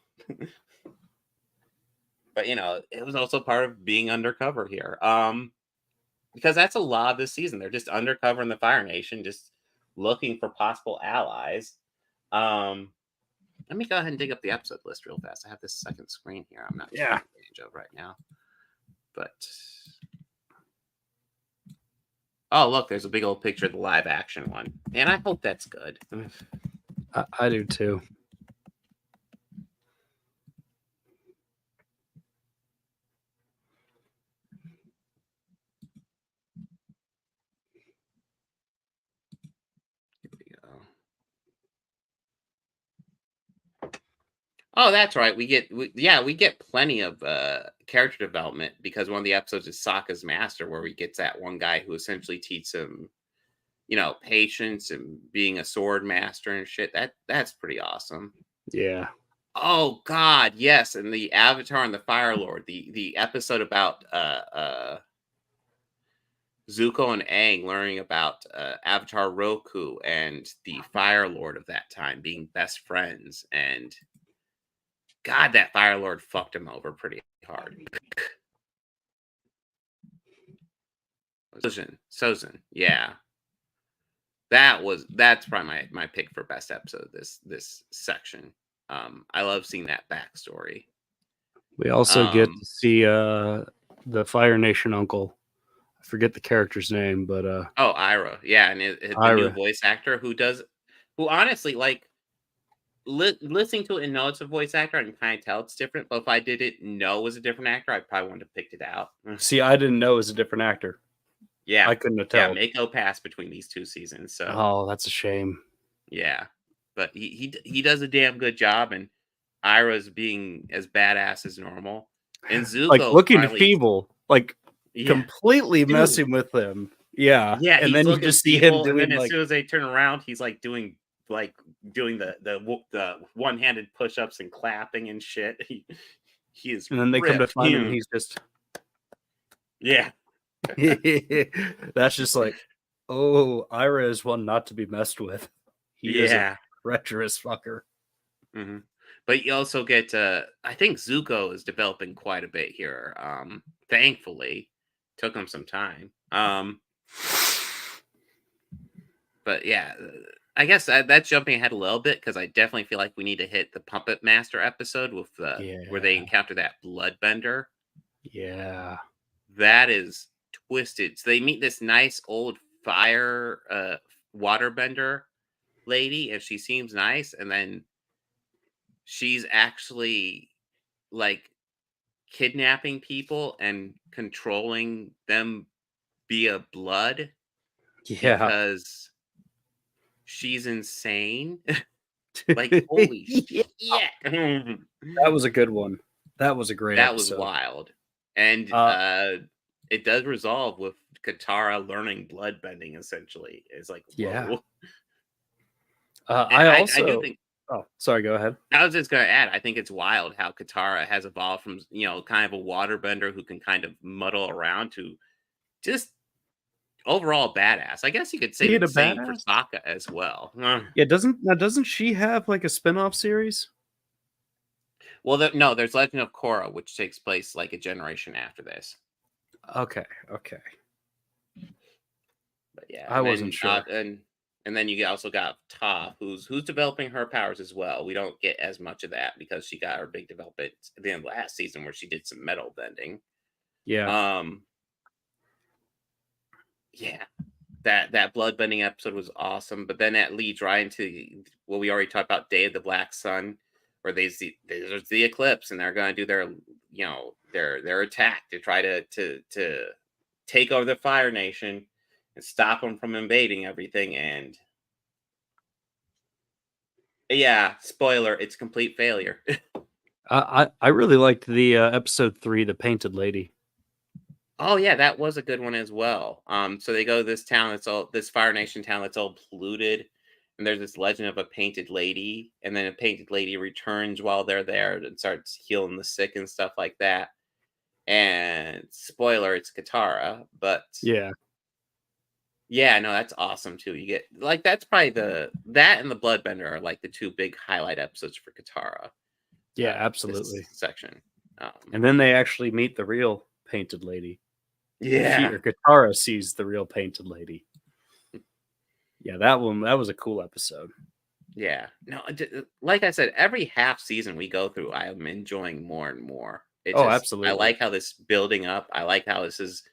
But it was also part of being undercover here. Because that's a lot of this season. They're just undercover in the Fire Nation, just looking for possible allies. Um, Let me go ahead and dig up the episode list real fast. I have this second screen here. I'm not taking yeah. advantage of right now, but Oh, look, there's a big old picture of the live action one, and I hope that's good. I do too. Here we go. Oh, that's right. We get plenty of character development because one of the episodes is Sokka's master, where he gets that one guy who essentially teaches him, patience and being a sword master and shit. That's pretty awesome. Yeah. Oh God, yes, and the Avatar and the Fire Lord, the episode about Zuko and Aang learning about Avatar Roku and the Fire Lord of that time being best friends, and God, that Fire Lord fucked him over pretty hard. Sozin, yeah, that's probably my pick for best episode of this section. I love seeing that backstory. We also get to see the Fire Nation uncle. I forget the character's name, but Oh, Ira, yeah, and the new Ira. voice actor who honestly like listening to it and know it's a voice actor, I can kind of tell it's different. But if I didn't know it was a different actor, I probably wouldn't have picked it out. See, I didn't know it was a different actor. Yeah, I couldn't have yeah, told. Mako passed between these two seasons, so Oh, that's a shame. yeah, but he does a damn good job, and Ira's being as badass as normal, and Like Zuko looking finally, feeble, like yeah, completely dude, messing with him. Yeah, yeah, and he's then you looking just see him feeble, and then doing as like, soon as they turn around, he's like doing the one handed push ups and clapping and shit. He is and then they come to ripped. find him, and he's just. Yeah. That's just like, oh, Ira is one not to be messed with. He is a Yeah. treacherous fucker. hmm But you also get, I think Zuko is developing quite a bit here. Thankfully, took him some time. But yeah, I guess that's jumping ahead a little bit because I definitely feel like we need to hit the Puppet Master episode with where they Yeah, encounter that bloodbender. yeah, That is twisted. So they meet this nice old fire waterbender lady, and she seems nice, and then she's actually like kidnapping people and controlling them via blood yeah. because she's insane. Like, holy Yeah, shit. that was a good one. That was a great That was episode. wild. And Uh, it does resolve with Katara learning bloodbending essentially. It's like, yeah. whoa. And I I do also. think Oh, sorry. Go ahead. I was just gonna add, I think it's wild how Katara has evolved from, kind of a waterbender who can kind of muddle around to just overall badass. I guess you could say Being the a same for badass. Sokka as well. Yeah, doesn't she have like a spin-off series? Well, no, there's Legend of Korra, which takes place like a generation after this. Okay, okay. But yeah, I wasn't sure. and then you also got Toph, who's developing her powers as well. We don't get as much of that because she got her big development at the end of last season where she did some metal bending. Yeah, Um, yeah, that bloodbending episode was awesome, but then that leads right into what we already talked about, Day of the Black Sun, where there's the eclipse, and they're going to do their their attack to try to take over the Fire Nation and stop them from invading everything. And yeah, spoiler, it's complete failure. I really liked the episode 3, the Painted Lady. Oh yeah, that was a good one as well. So they go to this town this Fire Nation town that's all polluted, and there's this legend of a painted lady, and then a painted lady returns while they're there and starts healing the sick and stuff like that. And spoiler, it's Katara, but Yeah, yeah, no, that's awesome too. You get like that's probably that and the Bloodbender are like the two big highlight episodes for Katara. yeah, This absolutely. section. And then they actually meet the real Painted Lady. She Yeah. or Katara sees the real Painted Lady. Yeah, that was a cool episode. Yeah. No, like I said, every half season we go through, I'm enjoying more and more. Oh, I absolutely. like how this building up. I like how this is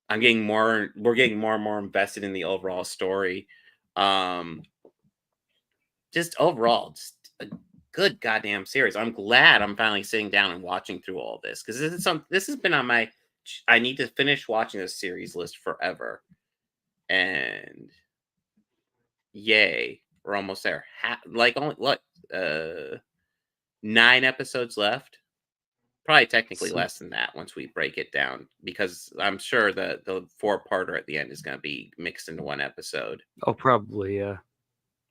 I'm getting more. We're getting more and more invested in the overall story. Um, just overall, just a good goddamn series. I'm glad I'm finally sitting down and watching through all this because this is some. This has been on my. I need to finish watching this series list forever, and yay, we're almost there. Like only what? 9 episodes left. Probably technically So, less than that once we break it down, because I'm sure the four-parter at the end is going to be mixed into one episode, oh, probably, yeah.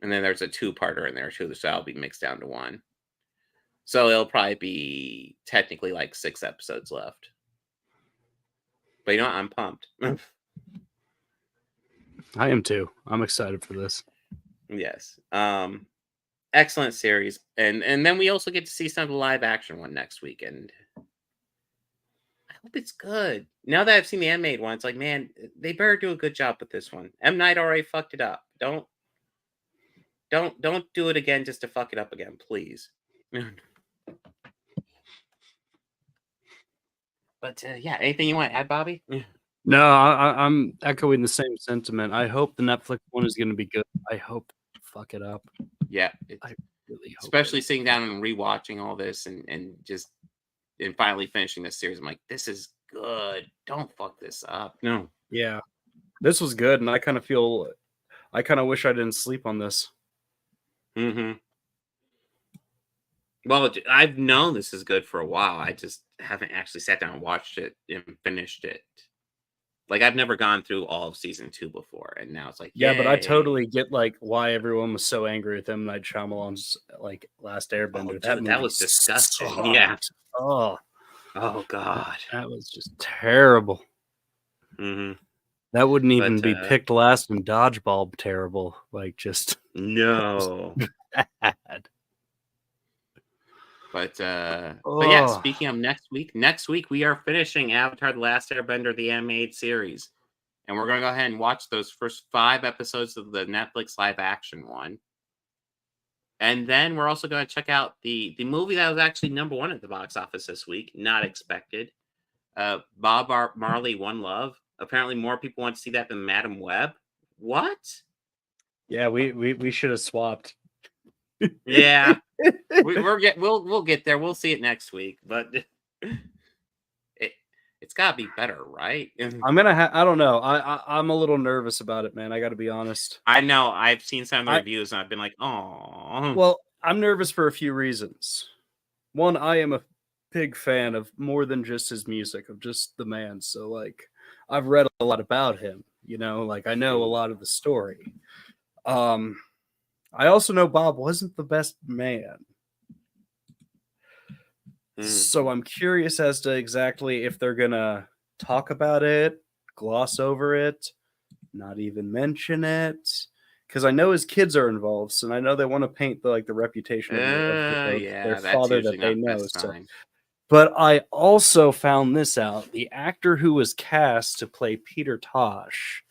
and then there's a two-parter in there too, so that'll be mixed down to one. So it'll probably be technically like 6 episodes left. But you know what? I'm pumped. I am too. I'm excited for this. Yes. Excellent series, and then we also get to see some of the live action one next week, and I hope it's good. Now that I've seen the animated one, it's like, man, they better do a good job with this one. M. Night already fucked it up. Don't do it again just to fuck it up again, please. But yeah, anything you want to add, Bobby? No, I'm echoing the same sentiment. I hope the Netflix one is going to be good. I hope they fuck it up. Yeah, I really hope. especially sitting down and rewatching all this and just and finally finishing this series. I'm like, this is good. Don't fuck this up. No. Yeah, this was good, and I kind of wish I didn't sleep on this. Mm-hmm. Well, I've known this is good for a while. I just haven't actually sat down and watched it and finished it. Like I've never gone through all of season 2 before, and now it's like, Yeah, but I yay. totally get like why everyone was so angry with M. Night Shyamalan's like Last Airbender. Oh, That dude, that movie was disgusting. sucked. Yeah. Oh Oh God. that was just terrible. Mm-hmm. That wouldn't even But be picked last in dodgeball. Terrible, like just no. bad. But yeah, Oh speaking of next week we are finishing Avatar: The Last Airbender, the animated series, and we're gonna go ahead and watch those first 5 episodes of the Netflix live action one, and then we're also gonna check out the movie that was actually #1 at the box office this week. Not expected. Marley, One Love. Apparently, more people want to see that than Madam Web. What? yeah, we should have swapped. Yeah, we'll get there. We'll see it next week, but it's got to be better, right? I'm I don't know. I'm a little nervous about it, man. I got to be honest. I know. I've seen some of the I reviews, and I've been like, "Oh, well, I'm nervous for a few reasons. One, I am a big fan of more than just his music, of just the man. So like I've read a lot about him, like I know a lot of the story. I also know Bob wasn't the best man. So I'm curious as to exactly if they're gonna talk about it, gloss over it, not even mention it. Because I know his kids are involved, so I know they want to paint the reputation of their yeah, that's father usually that they not the know. best So, sign." but I also found this out: the actor who was cast to play Peter Tosh,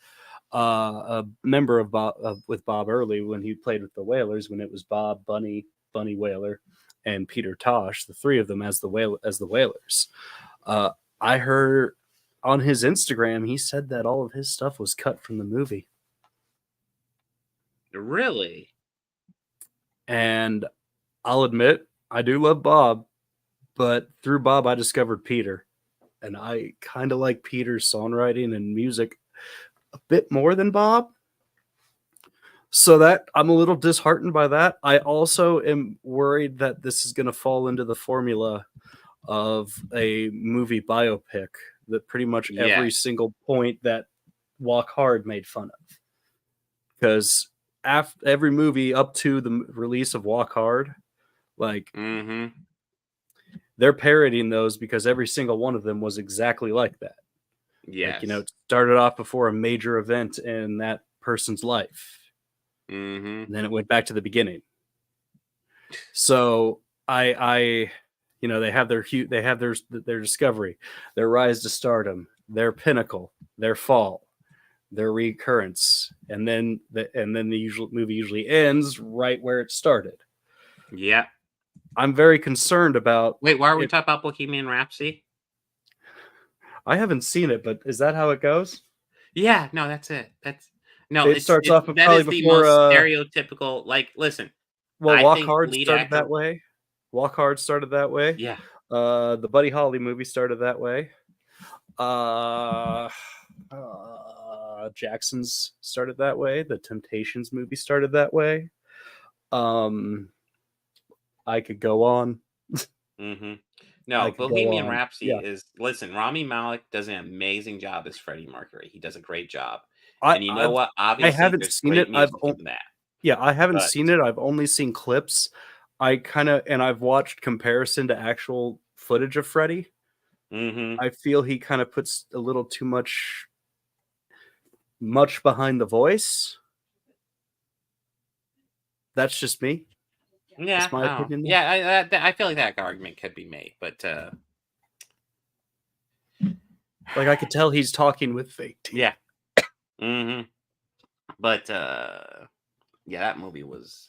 a member of with Bob Early when he played with the Whalers, when it was Bob, Bunny Whaler, and Peter Tosh, the three of them as the Whalers. I heard on his Instagram he said that all of his stuff was cut from the movie. Really? And I'll admit, I do love Bob, but through Bob I discovered Peter, and I kind of like Peter's songwriting and music a bit more than Bob. So that I'm a little disheartened by that. I also am worried that this is going to fall into the formula of a movie biopic that pretty much every single point that Walk Hard made fun of. Because every movie up to the release of Walk Hard, like they're parodying those because every single one of them was exactly like that. Yes. Like, it started off before a major event in that person's life. And then it went back to the beginning. So I they have their discovery, their rise to stardom, their pinnacle, their fall, their recurrence, and then the movie usually ends right where it started. Yeah. I'm very concerned about. Wait, why are we talking about Bohemian Rhapsody? I haven't seen it, but is that how it goes? Yeah, no, that's it. That's no, It starts off that probably is the before, most stereotypical. Like, listen, well, I Walk think the Hard lead started that actor. way. Walk Hard started that way. Yeah. The Buddy Holly movie started that way. Uh, Jackson's started that way. The Temptations movie started that way. Um, I could go on. Hmm. I No, could go Bohemian on. Rhapsody Yeah, is. Listen, Rami Malek does an amazing job as Freddie Mercury. He does a great job. I And you know I've what? I Obviously, haven't there's seen it. great music in that. Yeah, I haven't But seen it. I've only seen clips. And I've watched comparison to actual footage of Freddie. hmm I feel he kind of puts a little too much behind the voice. That's just me. yeah, That's my I don't know. opinion though. Yeah, I feel like that argument could be made, but Like I could tell he's talking with fake teeth. yeah. hmm But yeah, that movie was.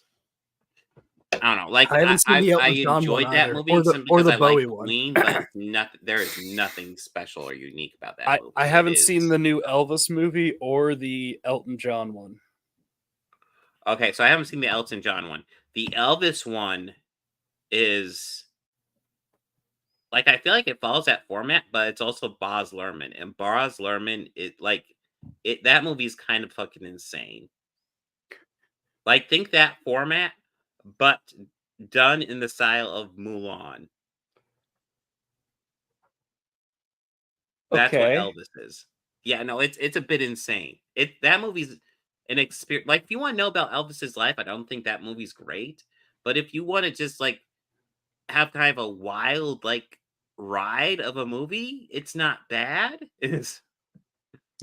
I don't know. Like I haven't seen the I Elton John one enjoyed that either, movie simply or because the I like Bowie one. Queen, but it's nothing. There is nothing special or unique about that movie. I It haven't seen is the new Elvis movie or the Elton John one. okay. So I haven't seen the Elton John one. The Elvis one is like I feel like it follows that format, but it's also Baz Luhrmann, and Baz Luhrmann it like it. That movie's kind of fucking insane. Like think that format, but done in the style of Mulan. That's what Okay. Elvis is. Yeah, no, it's a bit insane. That movie's an experience. Like, if you wanna know about Elvis's life, I don't think that movie's great, but if you wanna just, like, have kind of a wild, like, ride of a movie, it's not bad. It's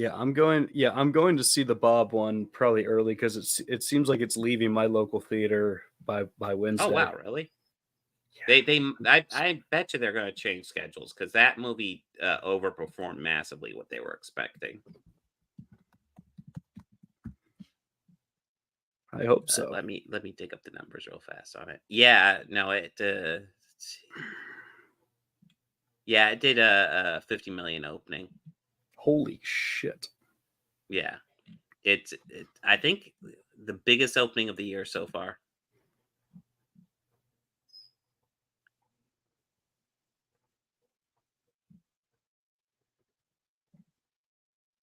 I'm going to see the Bob one probably early because it seems like it's leaving my local theater by Oh, Wednesday. wow, really? Yeah. I bet you they're gonna change schedules because that movie, overperformed massively what they were expecting. I hope so. Let me dig up the numbers real fast on it. Yeah, no, let's see. Yeah, it did a 50 million opening. Holy shit. Yeah. I think the biggest opening of the year so far.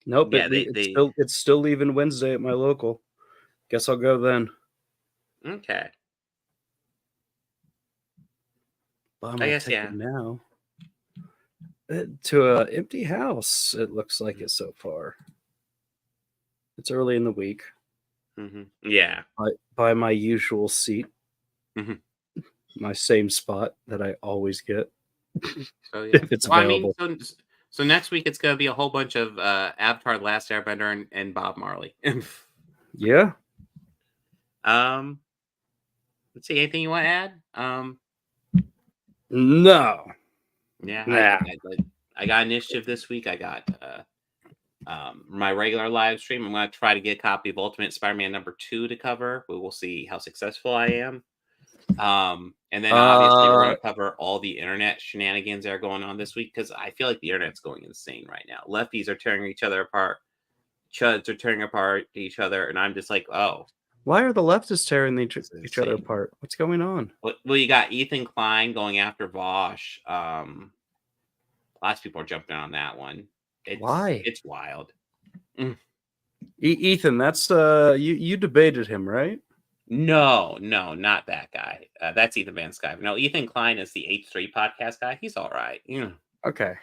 Nope, Yeah, they it's still leaving Wednesday at my local. Guess I'll go then. okay. Buy I my guess ticket yeah. now. To a empty house, it looks like Mhm. it so far. It's early in the week. Yeah. By my usual seat, Mhm. my same spot that I always get So yeah. if it's Well, I mean, available. so next week it's gonna be a whole bunch of Avatar: The Last Airbender and Bob Marley. Yeah. um, let's see. Anything you want to add? No. Yeah, Nah. I got initiative this week. I got my regular live stream. I'm gonna try to get a copy of Ultimate Spider-Man #2 to cover. We will see how successful I am. And then obviously we're Uh, gonna cover all the internet shenanigans that are going on this week because I feel like the internet's going insane right now. Lefties are tearing each other apart, chuds are tearing apart each other, and I'm just like, oh, why are the leftists tearing this is each other insane. apart? What's going on? Well, you got Ethan Klein going after Vosh. Lots of people are jumping on that one. Why? It's wild. Mm. Ethan, that's you debated him, right? No, no, not that guy. That's Ethan Van Skyver. No, Ethan Klein is the H3 podcast guy. He's all right. Okay.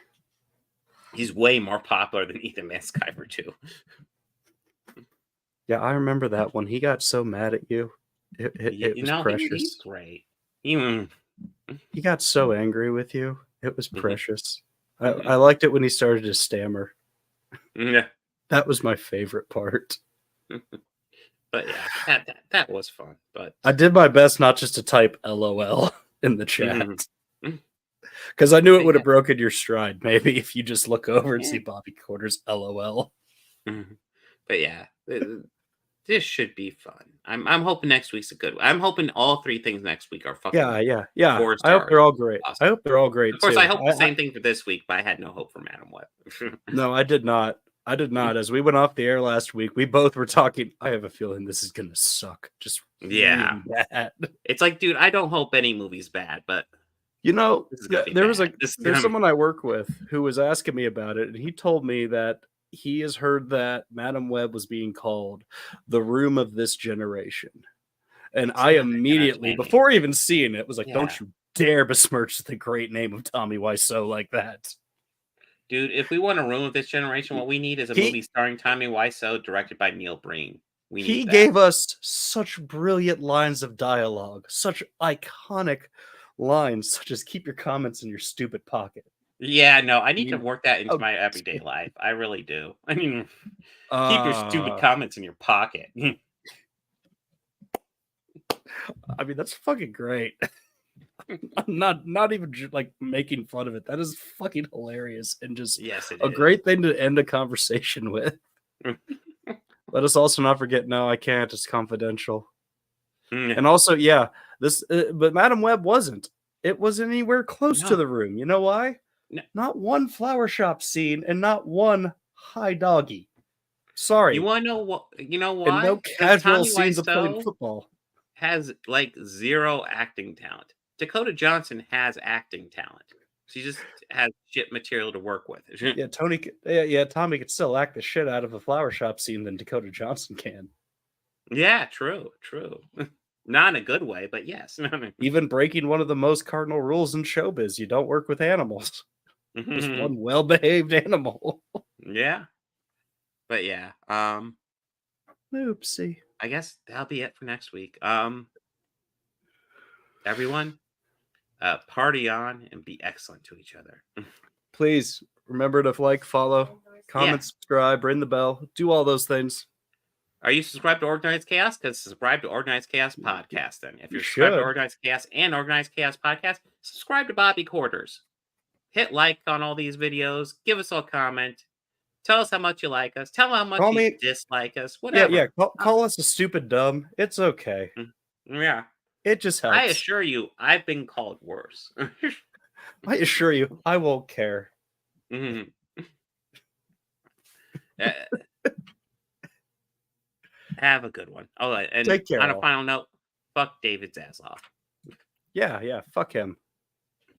He's way more popular than Ethan Van Skyver too. Yeah, I remember that one. He got so mad at you. It was He's precious. great. He got so angry with you. It was Mhm, precious. mhm. I liked it when he started to stammer. Yeah. That was my favorite part. But yeah, that was fun. But I did my best not just to type LOL in the chat mhm. Mm, because I knew it but would yeah, have broken your stride. Maybe if you just look over and yeah. see Bobby Quarters LOL. Mhm. But yeah, this should be fun. I'm hoping next week's a good one. I'm hoping all 3 things next week are fucking Yeah. 4 I hope stars. they're all great. I Awesome. hope they're all great Of course, I too. hope the same thing for this week, but I had no hope for Madam Web. No, I did not. I did not. As we went off the air last week, we both were talking. I have a feeling this is gonna suck, just Yeah. really bad. It's like, dude, I don't hope any movie's bad, but You know, this is gonna be there was bad. This is there's gonna someone I work with who was asking me about it, and he told me that he has heard that Madam Web was being called the room of this generation. And it's I not that immediately, entertaining. before even seeing it, was like, Yeah. don't you dare besmirch the great name of Tommy Wiseau like that. Dude, if we want a room of this generation, what we need is a He movie starring Tommy Wiseau, directed by Neil Breen. We he need that. gave us such brilliant lines of dialogue, such iconic lines, such as "Keep your comments in your stupid pocket." Yeah, no, I I need to mean, work that into oh, my everyday life. I really do. I mean, keep your stupid uh, comments in your pocket. I mean that's fucking great. I'm not even like making fun of it. That is fucking hilarious and just Yes, it a is. great thing to end a conversation with. Let us also not forget. No, I can't. It's confidential. And also, yeah, but Madam Web wasn't. It wasn't anywhere close to No, the room. You know why? no. Not one flower shop scene and not one high doggy. You Sorry. wanna know what you know And no why? Because casual Tommy scenes of playing Wiseau football. has, like, 0 acting talent. Dakota Johnson has acting talent. She just has shit material to work with. Yeah, Tommy could still act the shit out of a flower shop scene than Dakota Johnson can. Yeah, true, true. Not in a good way, but yes. Even breaking one of the most cardinal rules in showbiz, you don't work with animals. Just one well-behaved animal. Yeah, but yeah, Oopsie. I guess that'll be it for next week. Everyone, party on and be excellent to each other. Please remember to like, follow, Yeah. comment, subscribe, ring the bell, do all those things. Are you subscribed to Organized Chaos? Because subscribe to Organized Chaos Podcast then. If You you're subscribed to should. Organized Chaos and Organized Chaos Podcast, subscribe to Bobby Quarters. Hit like on all these videos. Give us a comment. Tell us how much you like us. Tell how much Call you me. dislike us. Yeah. Whatever. Call us a stupid dumb. It's okay. Yeah. It just I helps. assure you, I've been called worse. I assure you, I won't care. Mhm. Have a good one. Oh, and Take care, on a all. final note, fuck David Zaslav. Yeah. Fuck him.